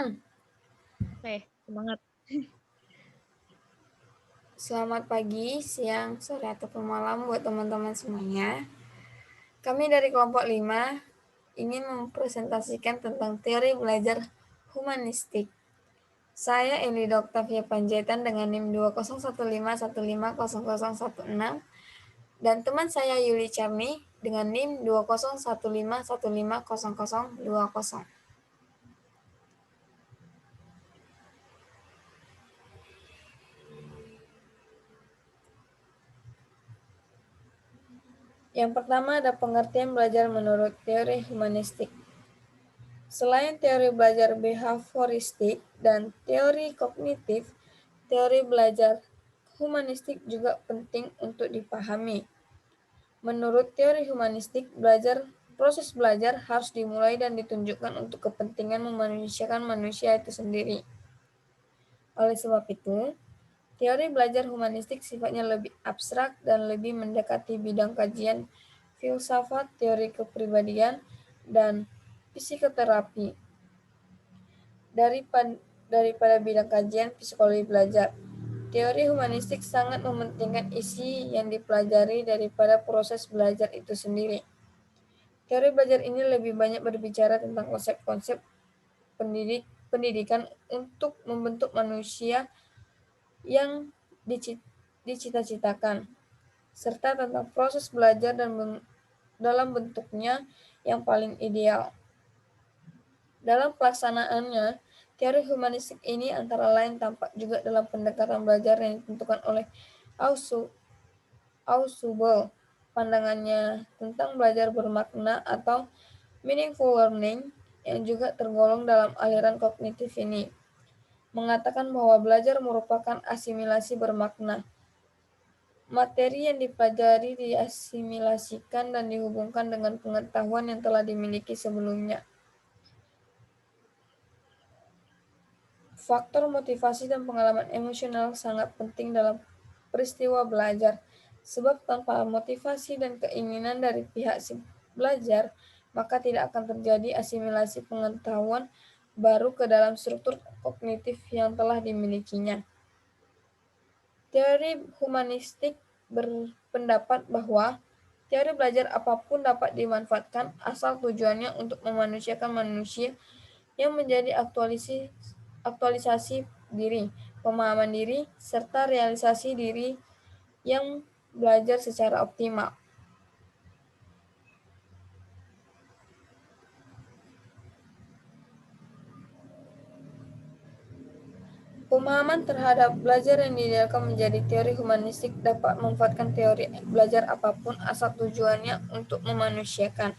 Oke, semangat. Selamat pagi, siang, sore, ataupun malam buat teman-teman semuanya. Kami dari kelompok 5 ingin mempresentasikan tentang teori belajar humanistik. Saya Elida Oktavia Panjaitan dengan NIM 20151515016 dan teman saya Yuli Charni dengan NIM 20151515020. Yang pertama ada pengertian belajar menurut teori humanistik. Selain teori belajar behavioristik dan teori kognitif, teori belajar humanistik juga penting untuk dipahami. Menurut teori humanistik, proses belajar harus dimulai dan ditunjukkan untuk kepentingan memanusiakan manusia itu sendiri. Oleh sebab itu, teori belajar humanistik sifatnya lebih abstrak dan lebih mendekati bidang kajian filsafat, teori kepribadian, dan psikoterapi daripada bidang kajian psikologi belajar. Teori humanistik sangat mementingkan isi yang dipelajari daripada proses belajar itu sendiri. Teori belajar ini lebih banyak berbicara tentang konsep-konsep pendidikan untuk membentuk manusia yang dicita-citakan, serta tentang proses belajar dalam bentuknya yang paling ideal. Dalam pelaksanaannya, teori humanistik ini antara lain tampak juga dalam pendekatan belajar yang ditentukan oleh Ausubel. Pandangannya tentang belajar bermakna atau meaningful learning yang juga tergolong dalam aliran kognitif ini, mengatakan bahwa belajar merupakan asimilasi bermakna. Materi yang dipelajari diasimilasikan dan dihubungkan dengan pengetahuan yang telah dimiliki sebelumnya. Faktor motivasi dan pengalaman emosional sangat penting dalam peristiwa belajar, sebab tanpa motivasi dan keinginan dari pihak si belajar, maka tidak akan terjadi asimilasi pengetahuan baru ke dalam struktur kognitif yang telah dimilikinya. Teori humanistik berpendapat bahwa teori belajar apapun dapat dimanfaatkan asal tujuannya untuk memanusiakan manusia yang menjadi aktualisasi diri, pemahaman diri, serta realisasi diri yang belajar secara optimal. Pemahaman terhadap belajar yang diidealkan menjadi teori humanistik dapat memanfaatkan teori belajar apapun asal tujuannya untuk memanusiakan.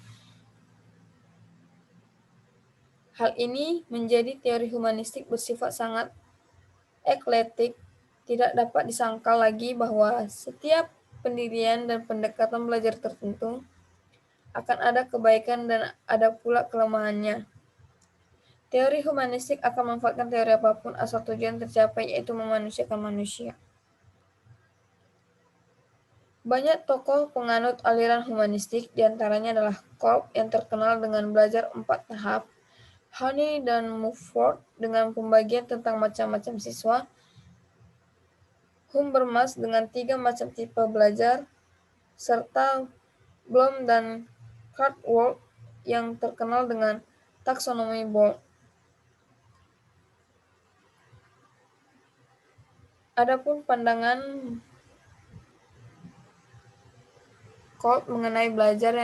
Hal ini menjadi teori humanistik bersifat sangat eklektik, tidak dapat disangkal lagi bahwa setiap pendirian dan pendekatan belajar tertentu akan ada kebaikan dan ada pula kelemahannya. Teori humanistik akan memanfaatkan teori apapun asal tujuan tercapai, yaitu memanusiakan manusia. Banyak tokoh penganut aliran humanistik, diantaranya adalah Kolb yang terkenal dengan belajar 4 tahap, Honey dan Mumford dengan pembagian tentang macam-macam siswa, Habermas dengan 3 macam tipe belajar, serta Bloom dan Caldwell yang terkenal dengan taksonomi Bloom. Adapun pandangan Kolb mengenai belajar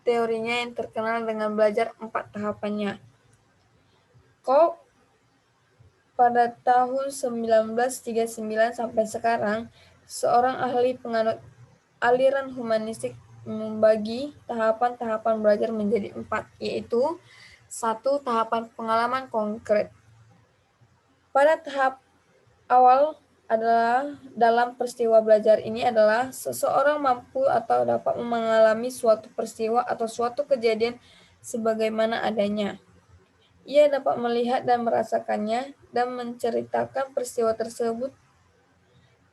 teorinya yang terkenal dengan belajar 4 tahapannya. Kolb pada tahun 1939 sampai sekarang, seorang ahli penganut aliran humanistik membagi tahapan-tahapan belajar menjadi 4, yaitu 1. Tahapan pengalaman konkret. Pada tahap awal adalah dalam peristiwa belajar ini adalah seseorang mampu atau dapat mengalami suatu peristiwa atau suatu kejadian sebagaimana adanya. Ia dapat melihat dan merasakannya dan menceritakan peristiwa tersebut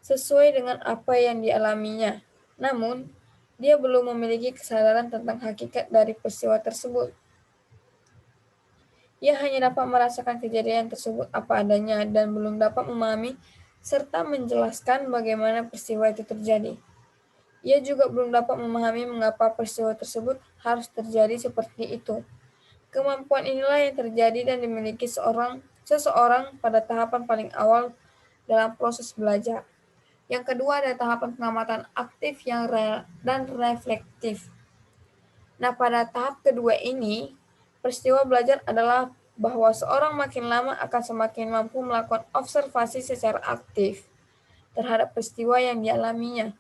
sesuai dengan apa yang dialaminya. Namun, dia belum memiliki kesadaran tentang hakikat dari peristiwa tersebut. Ia hanya dapat merasakan kejadian tersebut apa adanya dan belum dapat memahami serta menjelaskan bagaimana peristiwa itu terjadi. Ia juga belum dapat memahami mengapa peristiwa tersebut harus terjadi seperti itu. Kemampuan inilah yang terjadi dan dimiliki seseorang pada tahapan paling awal dalam proses belajar. Yang kedua ada tahapan pengamatan aktif dan reflektif. Nah, pada tahap kedua ini, peristiwa belajar adalah bahwa seorang makin lama akan semakin mampu melakukan observasi secara aktif terhadap peristiwa yang dialaminya.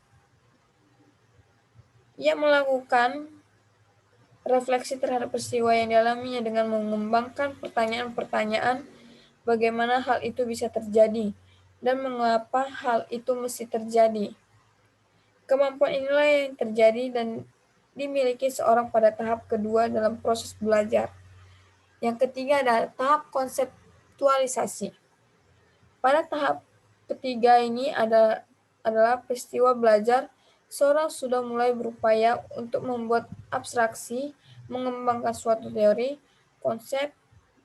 Ia melakukan refleksi terhadap peristiwa yang dialaminya dengan mengembangkan pertanyaan-pertanyaan bagaimana hal itu bisa terjadi dan mengapa hal itu mesti terjadi. Kemampuan inilah yang terjadi dan dimiliki seorang pada tahap kedua dalam proses belajar. Yang ketiga adalah tahap konseptualisasi. Pada tahap ketiga ini adalah peristiwa belajar, seorang sudah mulai berupaya untuk membuat abstraksi, mengembangkan suatu teori, konsep,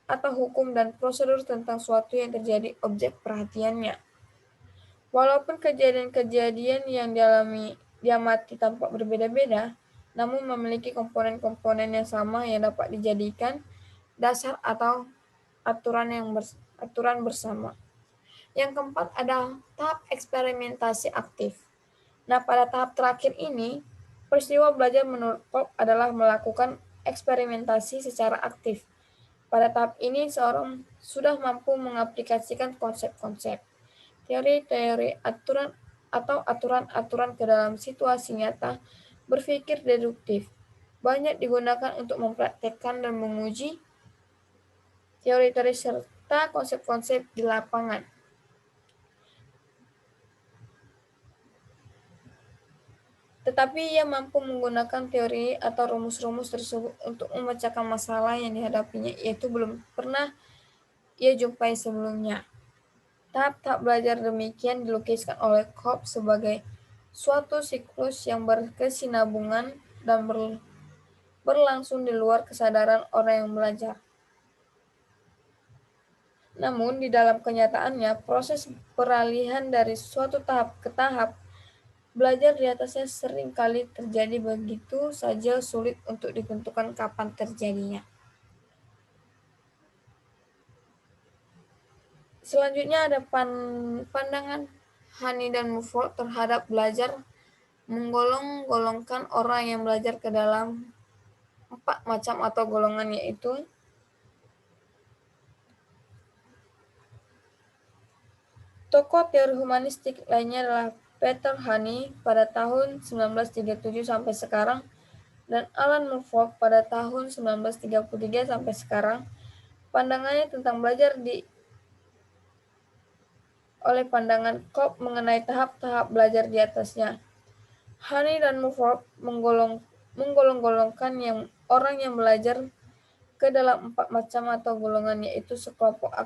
atau hukum dan prosedur tentang suatu yang terjadi objek perhatiannya. Walaupun kejadian-kejadian yang diamati tampak berbeda-beda, namun memiliki komponen-komponen yang sama yang dapat dijadikan dasar atau aturan bersama. Yang keempat ada tahap eksperimentasi aktif. Nah, pada tahap terakhir ini, peristiwa belajar menurut Cobb adalah melakukan eksperimentasi secara aktif. Pada tahap ini, seorang sudah mampu mengaplikasikan konsep-konsep, teori-teori aturan-aturan ke dalam situasi nyata, berpikir deduktif. Banyak digunakan untuk mempraktekkan dan menguji teori-teori serta konsep-konsep di lapangan. Tetapi ia mampu menggunakan teori atau rumus-rumus tersebut untuk memecahkan masalah yang dihadapinya, yaitu belum pernah ia jumpai sebelumnya. Tahap-tahap belajar demikian dilukiskan oleh Cobb sebagai suatu siklus yang berkesinambungan dan berlangsung di luar kesadaran orang yang belajar. Namun, di dalam kenyataannya, proses peralihan dari suatu tahap ke tahap belajar di atasnya sering kali terjadi begitu saja sulit untuk ditentukan kapan terjadinya. Selanjutnya ada pandangan Hani dan Muford terhadap belajar menggolong-golongkan orang yang belajar ke dalam 4 macam atau golongan, yaitu tokoh teori humanistik lainnya adalah Peter Hani pada tahun 1937 sampai sekarang dan Alan Murford pada tahun 1933 sampai sekarang. Pandangannya tentang belajar oleh pandangan Cobb mengenai tahap-tahap belajar di atasnya. Hani dan Murford menggolong-golongkan orang yang belajar ke dalam 4 macam atau golongan, yaitu sekelompok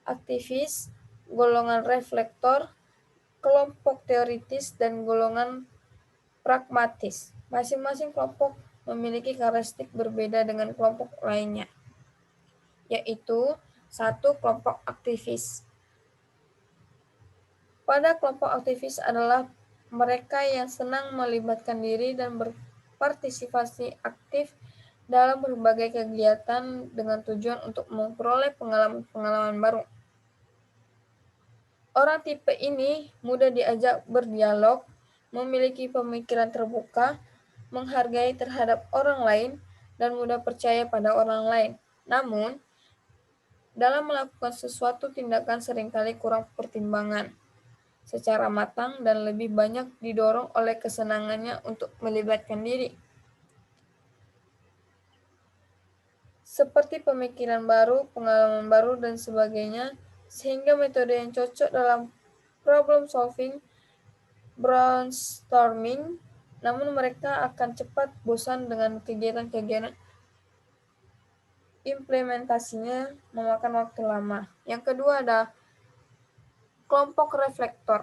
aktivis, golongan reflektor, kelompok teoritis, dan golongan pragmatis. Masing-masing kelompok memiliki karakteristik berbeda dengan kelompok lainnya, yaitu 1. Kelompok aktivis. Pada kelompok aktivis adalah mereka yang senang melibatkan diri dan berpartisipasi aktif dalam berbagai kegiatan dengan tujuan untuk memperoleh pengalaman-pengalaman baru. Orang tipe ini mudah diajak berdialog, memiliki pemikiran terbuka, menghargai terhadap orang lain, dan mudah percaya pada orang lain. Namun, dalam melakukan sesuatu tindakan seringkali kurang pertimbangan secara matang dan lebih banyak didorong oleh kesenangannya untuk melibatkan diri. Seperti pemikiran baru, pengalaman baru, dan sebagainya, sehingga metode yang cocok dalam problem solving, brainstorming, namun mereka akan cepat bosan dengan kegiatan-kegiatan implementasinya memakan waktu lama. Yang kedua ada kelompok reflektor.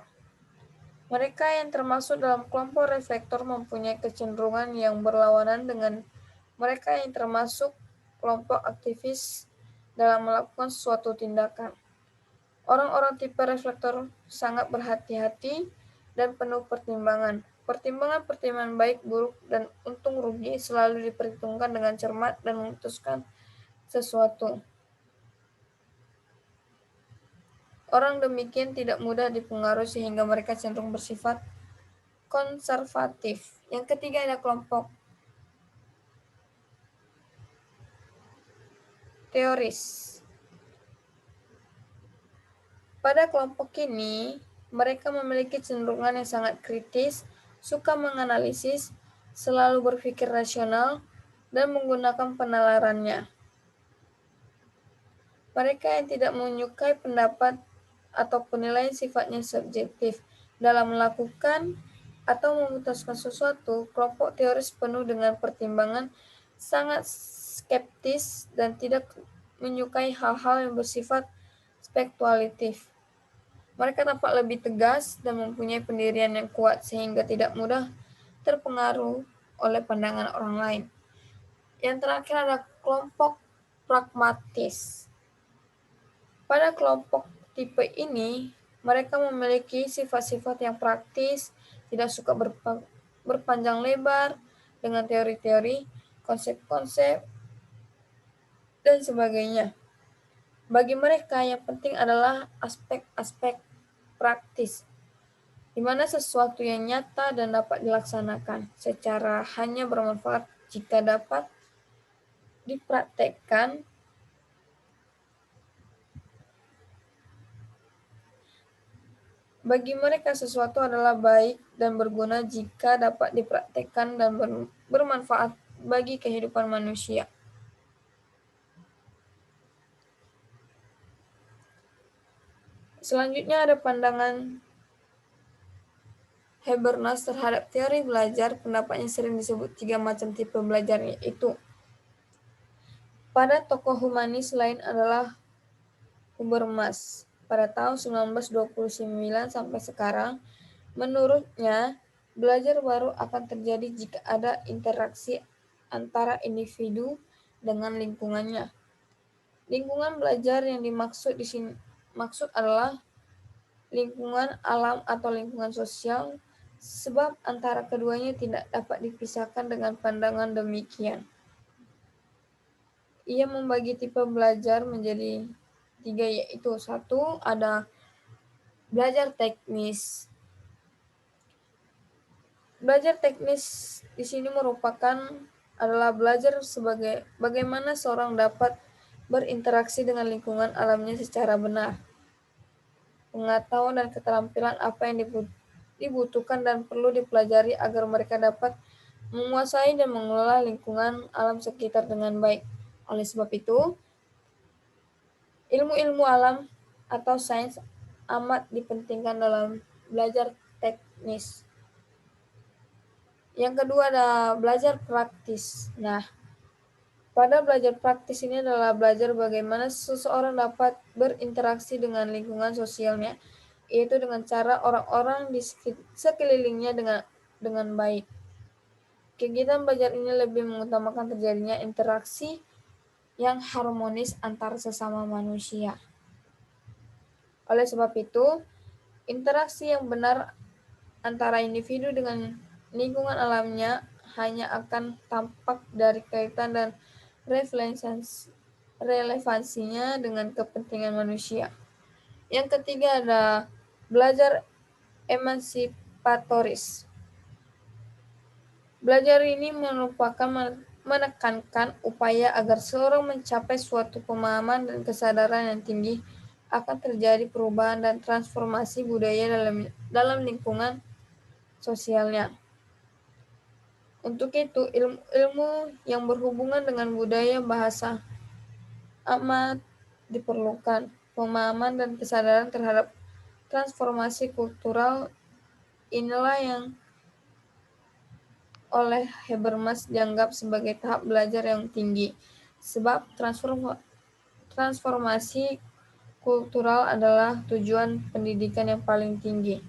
Mereka yang termasuk dalam kelompok reflektor mempunyai kecenderungan yang berlawanan dengan mereka yang termasuk kelompok aktivis dalam melakukan suatu tindakan. Orang-orang tipe reflektor sangat berhati-hati dan penuh pertimbangan. Pertimbangan-pertimbangan baik, buruk, dan untung rugi selalu diperhitungkan dengan cermat dan memutuskan sesuatu. Orang demikian tidak mudah dipengaruhi sehingga mereka cenderung bersifat konservatif. Yang ketiga ada kelompok teoris. Pada kelompok ini, mereka memiliki cenderungan yang sangat kritis, suka menganalisis, selalu berpikir rasional, dan menggunakan penalarannya. Mereka yang tidak menyukai pendapat atau penilaian sifatnya subjektif dalam melakukan atau memutuskan sesuatu, kelompok teoris penuh dengan pertimbangan, sangat skeptis, dan tidak menyukai hal-hal yang bersifat spekulatif. Mereka tampak lebih tegas dan mempunyai pendirian yang kuat sehingga tidak mudah terpengaruh oleh pandangan orang lain. Yang terakhir ada kelompok pragmatis. Pada kelompok tipe ini, mereka memiliki sifat-sifat yang praktis, tidak suka berpanjang lebar dengan teori-teori, konsep-konsep, dan sebagainya. Bagi mereka, yang penting adalah aspek-aspek praktis, di mana sesuatu yang nyata dan dapat dilaksanakan secara hanya bermanfaat jika dapat dipraktekkan. Bagi mereka sesuatu adalah baik dan berguna jika dapat dipraktekkan dan bermanfaat bagi kehidupan manusia. Selanjutnya ada pandangan Habermas terhadap teori belajar. Pendapatnya sering disebut 3 macam tipe belajar, yaitu pada tokoh humanis lain adalah Habermas. Pada tahun 1929 sampai sekarang, menurutnya belajar baru akan terjadi jika ada interaksi antara individu dengan lingkungannya. Lingkungan belajar yang dimaksud di sini adalah lingkungan alam atau lingkungan sosial, sebab antara keduanya tidak dapat dipisahkan dengan pandangan demikian. Ia membagi tipe belajar menjadi 3, yaitu 1, ada belajar teknis. Belajar teknis di sini adalah belajar sebagai bagaimana seorang dapat berinteraksi dengan lingkungan alamnya secara benar. Pengetahuan dan keterampilan apa yang dibutuhkan dan perlu dipelajari agar mereka dapat menguasai dan mengelola lingkungan alam sekitar dengan baik. Oleh sebab itu, ilmu-ilmu alam atau sains amat dipentingkan dalam belajar teknis. Yang kedua ada belajar praktis. Nah, pada belajar praktis ini adalah belajar bagaimana seseorang dapat berinteraksi dengan lingkungan sosialnya, yaitu dengan cara orang-orang di sekelilingnya dengan baik. Kegiatan belajar ini lebih mengutamakan terjadinya interaksi yang harmonis antar sesama manusia. Oleh sebab itu, interaksi yang benar antara individu dengan lingkungan alamnya hanya akan tampak dari kaitan dan relevansinya dengan kepentingan manusia. Yang ketiga ada belajar emansipatoris. Belajar ini menekankan upaya agar seorang mencapai suatu pemahaman dan kesadaran yang tinggi akan terjadi perubahan dan transformasi budaya dalam lingkungan sosialnya. Untuk itu, ilmu yang berhubungan dengan budaya bahasa amat diperlukan. Pemahaman dan kesadaran terhadap transformasi kultural inilah yang oleh Habermas dianggap sebagai tahap belajar yang tinggi, sebab transformasi kultural adalah tujuan pendidikan yang paling tinggi.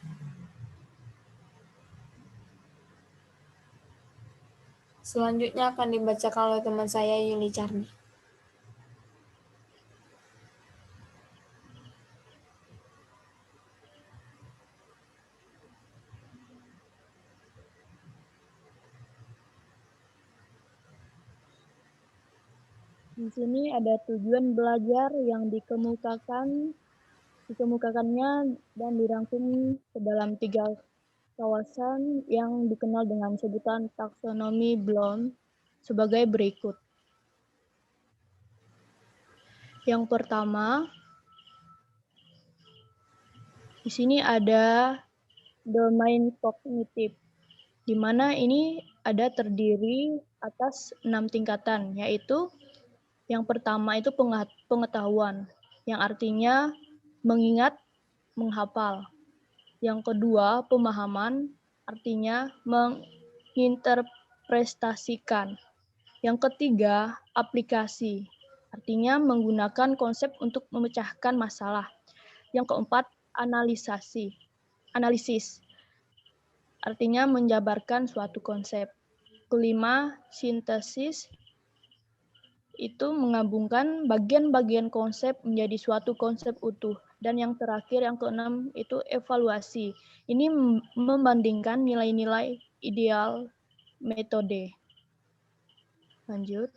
Selanjutnya akan dibacakan oleh teman saya Yuli Carni. Di sini ada tujuan belajar yang dikemukakannya dan dirangkum ke dalam 3 kawasan yang dikenal dengan sebutan taksonomi Bloom sebagai berikut. Yang pertama, di sini ada domain kognitif, di mana ini ada terdiri atas 6 tingkatan, yaitu yang pertama itu pengetahuan, yang artinya mengingat, menghafal. Yang kedua, pemahaman, artinya menginterpretasikan. Yang ketiga, aplikasi, artinya menggunakan konsep untuk memecahkan masalah. Yang keempat, analisis, artinya menjabarkan suatu konsep. Kelima, sintesis, itu menggabungkan bagian-bagian konsep menjadi suatu konsep utuh. Dan yang terakhir, yang keenam, itu evaluasi. Ini membandingkan nilai-nilai ideal metode. Lanjut.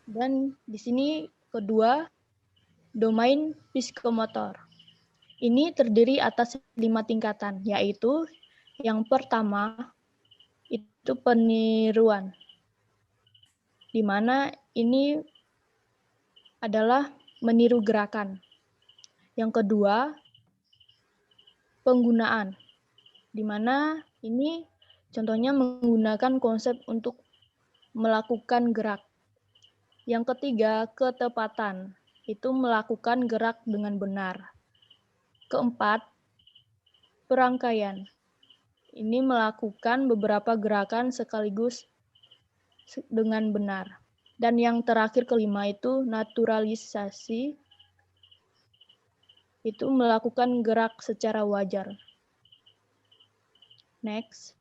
Dan di sini kedua, domain psikomotor. Ini terdiri atas 5 tingkatan, yaitu yang pertama itu peniruan, di mana ini adalah meniru gerakan. Yang kedua, penggunaan, di mana ini contohnya menggunakan konsep untuk melakukan gerak. Yang ketiga, ketepatan, itu melakukan gerak dengan benar. Keempat, perangkaian, ini melakukan beberapa gerakan sekaligus dengan benar. Dan yang terakhir kelima itu naturalisasi, itu melakukan gerak secara wajar. Next.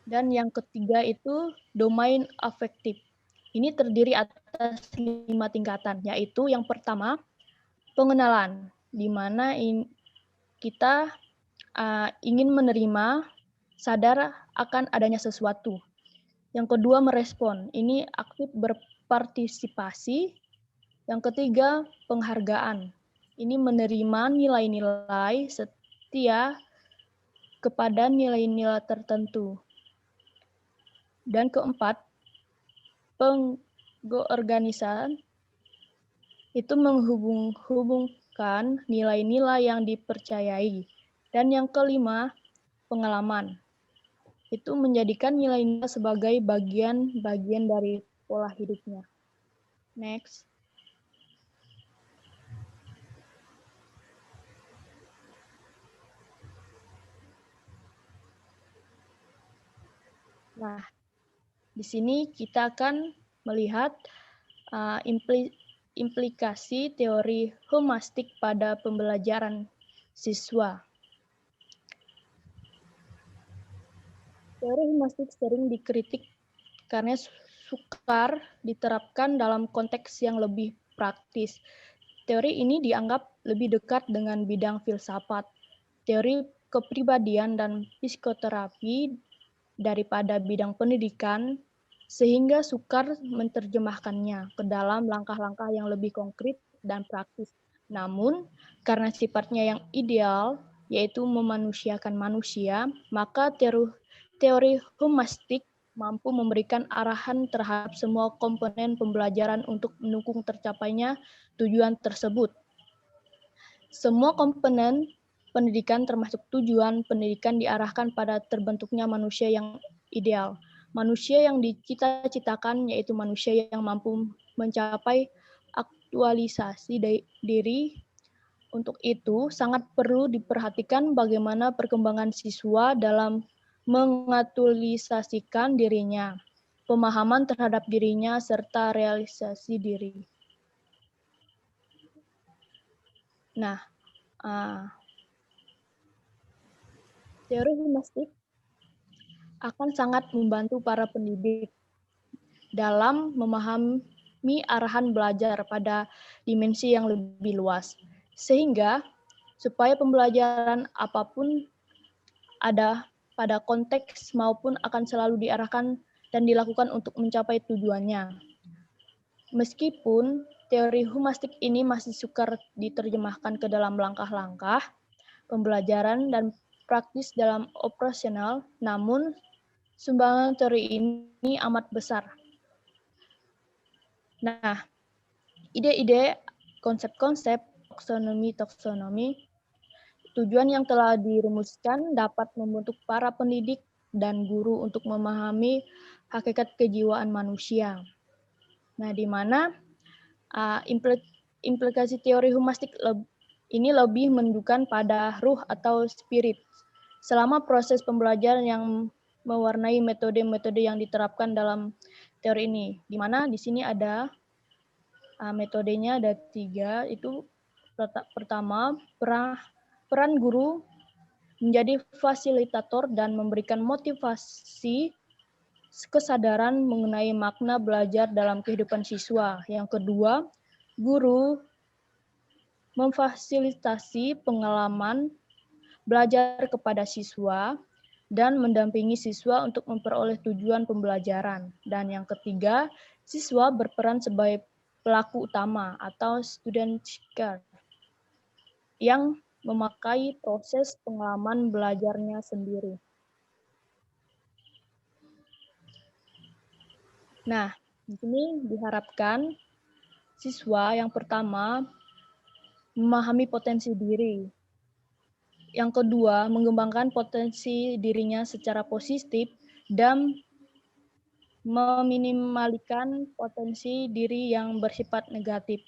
Dan yang ketiga itu domain afektif. Ini terdiri atas 5 tingkatan, yaitu yang pertama pengenalan, di mana kita ingin menerima, sadar akan adanya sesuatu. Yang kedua merespon, ini aktif berpartisipasi. Yang ketiga penghargaan, ini menerima nilai-nilai setia kepada nilai-nilai tertentu. Dan keempat, pengorganisan, itu menghubungkan nilai-nilai yang dipercayai. Dan yang kelima, pengalaman, itu menjadikan nilai-nilai sebagai bagian-bagian dari pola hidupnya. Next. Nah, di sini kita akan melihat implikasi teori humastik pada pembelajaran siswa. Teori humastik sering dikritik karena sukar diterapkan dalam konteks yang lebih praktis. Teori ini dianggap lebih dekat dengan bidang filsafat, teori kepribadian dan psikoterapi daripada bidang pendidikan, sehingga sukar menerjemahkannya ke dalam langkah-langkah yang lebih konkret dan praktis. Namun, karena sifatnya yang ideal, yaitu memanusiakan manusia, maka teori humastik mampu memberikan arahan terhadap semua komponen pembelajaran untuk mendukung tercapainya tujuan tersebut. Semua komponen pendidikan termasuk tujuan pendidikan diarahkan pada terbentuknya manusia yang ideal. Manusia yang dicita-citakan yaitu manusia yang mampu mencapai aktualisasi diri. Untuk itu, sangat perlu diperhatikan bagaimana perkembangan siswa dalam mengaktualisasikan dirinya, pemahaman terhadap dirinya, serta realisasi diri. Nah, teori humastik akan sangat membantu para pendidik dalam memahami arahan belajar pada dimensi yang lebih luas. Sehingga supaya pembelajaran apapun ada pada konteks maupun akan selalu diarahkan dan dilakukan untuk mencapai tujuannya. Meskipun teori humastik ini masih sukar diterjemahkan ke dalam langkah-langkah pembelajaran dan praktis dalam operasional, namun sumbangan teori ini amat besar. Nah, ide-ide, konsep-konsep, taksonomi, tujuan yang telah dirumuskan dapat membentuk para pendidik dan guru untuk memahami hakikat kejiwaan manusia. Nah, di mana implikasi teori humastik ini lebih menunjukkan pada ruh atau spirit. Selama proses pembelajaran yang mewarnai metode-metode yang diterapkan dalam teori ini, di mana di sini ada metodenya ada 3, itu pertama peran guru menjadi fasilitator dan memberikan motivasi kesadaran mengenai makna belajar dalam kehidupan siswa. Yang kedua, guru memfasilitasi pengalaman belajar kepada siswa dan mendampingi siswa untuk memperoleh tujuan pembelajaran. Dan yang ketiga, siswa berperan sebagai pelaku utama atau student seeker yang memakai proses pengalaman belajarnya sendiri. Nah, di sini diharapkan siswa yang pertama memahami potensi diri. Yang kedua, mengembangkan potensi dirinya secara positif dan meminimalkan potensi diri yang bersifat negatif.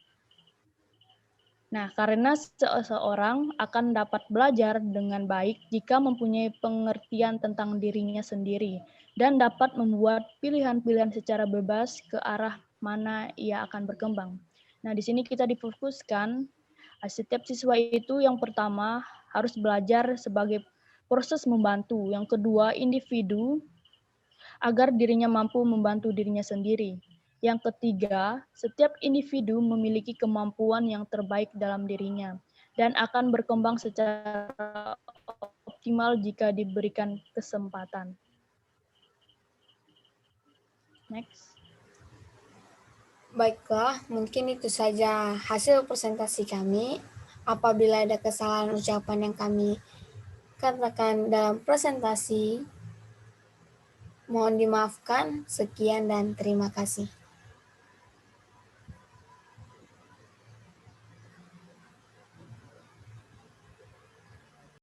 Nah, karena seseorang akan dapat belajar dengan baik jika mempunyai pengertian tentang dirinya sendiri dan dapat membuat pilihan-pilihan secara bebas ke arah mana ia akan berkembang. Nah, di sini kita difokuskan setiap siswa itu yang pertama harus belajar sebagai proses membantu. Yang kedua, individu agar dirinya mampu membantu dirinya sendiri. Yang ketiga, setiap individu memiliki kemampuan yang terbaik dalam dirinya dan akan berkembang secara optimal jika diberikan kesempatan. Next. Baiklah, mungkin itu saja hasil presentasi kami. Apabila ada kesalahan ucapan yang kami katakan dalam presentasi, mohon dimaafkan. Sekian dan terima kasih.